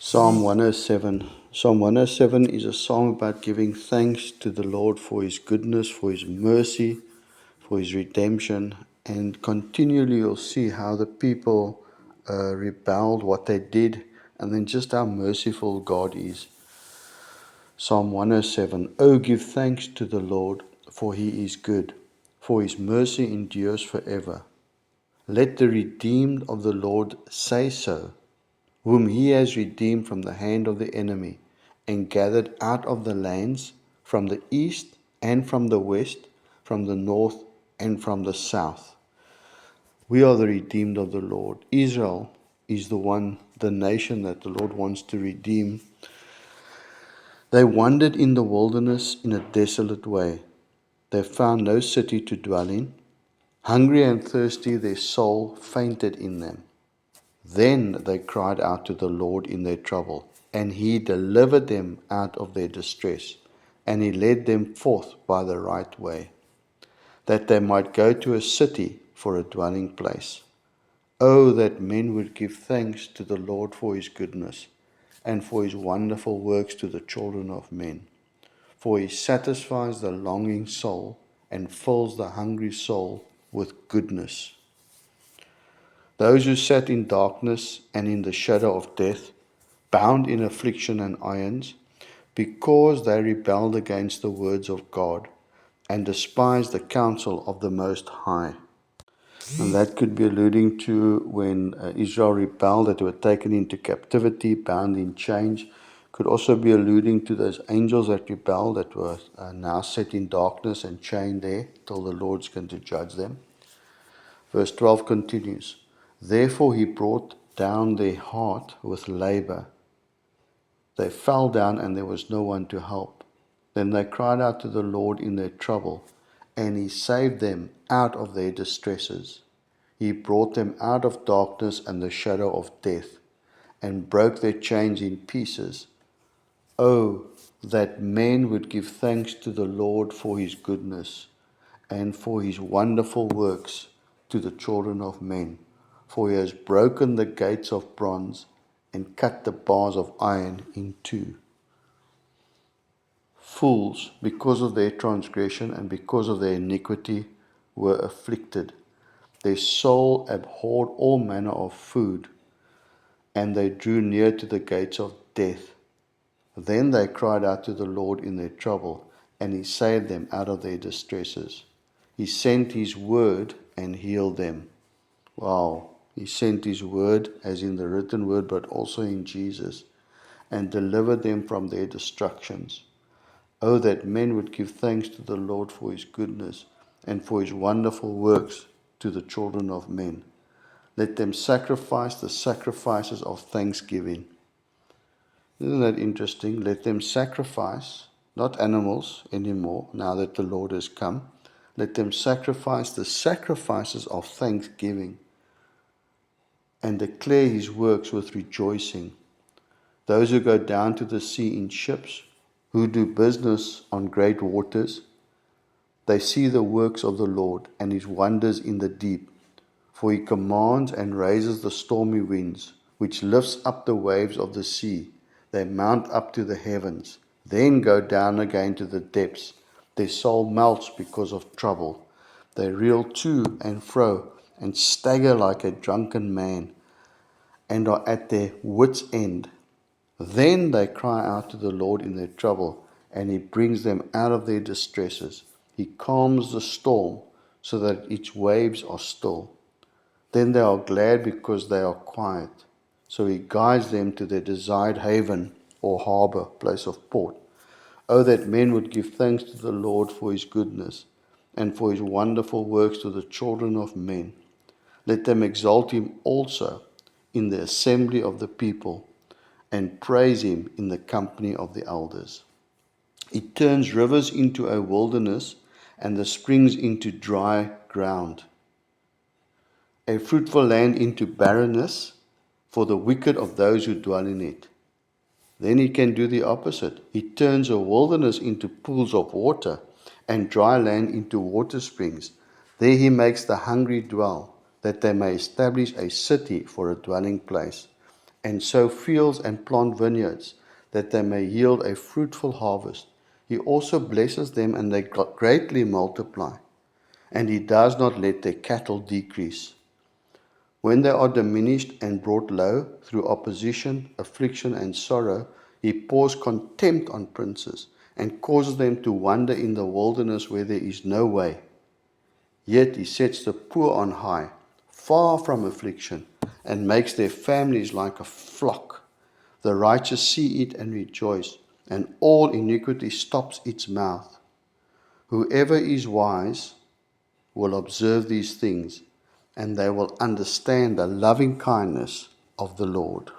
Psalm 107. Psalm 107 is a song about giving thanks to the Lord for His goodness, for His mercy, for His redemption. And continually you'll see how the people rebelled, what they did, and then just how merciful God is. Psalm 107. Oh, give thanks to the Lord, for He is good, for His mercy endures forever. Let the redeemed of the Lord say so, whom He has redeemed from the hand of the enemy, and gathered out of the lands, from the east and from the west, from the north and from the south. We are the redeemed of the Lord. Israel is the nation that the Lord wants to redeem. They wandered in the wilderness in a desolate way. They found no city to dwell in. Hungry and thirsty, their soul fainted in them. Then they cried out to the Lord in their trouble, and He delivered them out of their distress, and He led them forth by the right way, that they might go to a city for a dwelling place. Oh, that men would give thanks to the Lord for His goodness, and for His wonderful works to the children of men. For He satisfies the longing soul, and fills the hungry soul with goodness. Those who sat in darkness and in the shadow of death, bound in affliction and irons, because they rebelled against the words of God and despised the counsel of the Most High. And that could be alluding to when Israel rebelled, that they were taken into captivity, bound in chains. Could also be alluding to those angels that rebelled, that were now set in darkness and chained there till the Lord's going to judge them. Verse 12 continues, Therefore He brought down their heart with labor. They fell down, and there was no one to help. Then they cried out to the Lord in their trouble, and He saved them out of their distresses. He brought them out of darkness and the shadow of death, and broke their chains in pieces. Oh, that men would give thanks to the Lord for His goodness, and for His wonderful works to the children of men. For He has broken the gates of bronze, and cut the bars of iron in two. Fools, because of their transgression and because of their iniquity, were afflicted. Their soul abhorred all manner of food, and they drew near to the gates of death. Then they cried out to the Lord in their trouble, and He saved them out of their distresses. He sent His word and healed them. Wow. He sent His word, as in the written word, but also in Jesus, and delivered them from their destructions. Oh, that men would give thanks to the Lord for His goodness, and for His wonderful works to the children of men. Let them sacrifice the sacrifices of thanksgiving. Isn't that interesting? Let them sacrifice, not animals anymore, now that the Lord has come. Let them sacrifice the sacrifices of thanksgiving, and declare His works with rejoicing. Those who go down to the sea in ships, who do business on great waters, they see the works of the Lord and His wonders in the deep. For He commands and raises the stormy winds, which lifts up the waves of the sea. They mount up to the heavens, then go down again to the depths. Their soul melts because of trouble. They reel to and fro, and stagger like a drunken man, and are at their wits' end. Then they cry out to the Lord in their trouble, and He brings them out of their distresses. He calms the storm so that its waves are still. Then they are glad because they are quiet. So He guides them to their desired haven or harbor, place of port. Oh, that men would give thanks to the Lord for His goodness, and for His wonderful works to the children of men. Let them exalt Him also in the assembly of the people, and praise Him in the company of the elders. He turns rivers into a wilderness, and the springs into dry ground, a fruitful land into barrenness for the wicked of those who dwell in it. Then He can do the opposite. He turns a wilderness into pools of water, and dry land into water springs. There He makes the hungry dwell, that they may establish a city for a dwelling place, and sow fields and plant vineyards, that they may yield a fruitful harvest. He also blesses them, and they greatly multiply, and he does not let their cattle decrease. When they are diminished and brought low through opposition, affliction, and sorrow, he pours contempt on princes and causes them to wander in the wilderness where there is no way. Yet he sets the poor on high, far from affliction, and makes their families like a flock. The righteous see it and rejoice, and all iniquity stops its mouth. Whoever is wise will observe these things, and they will understand the loving kindness of the Lord.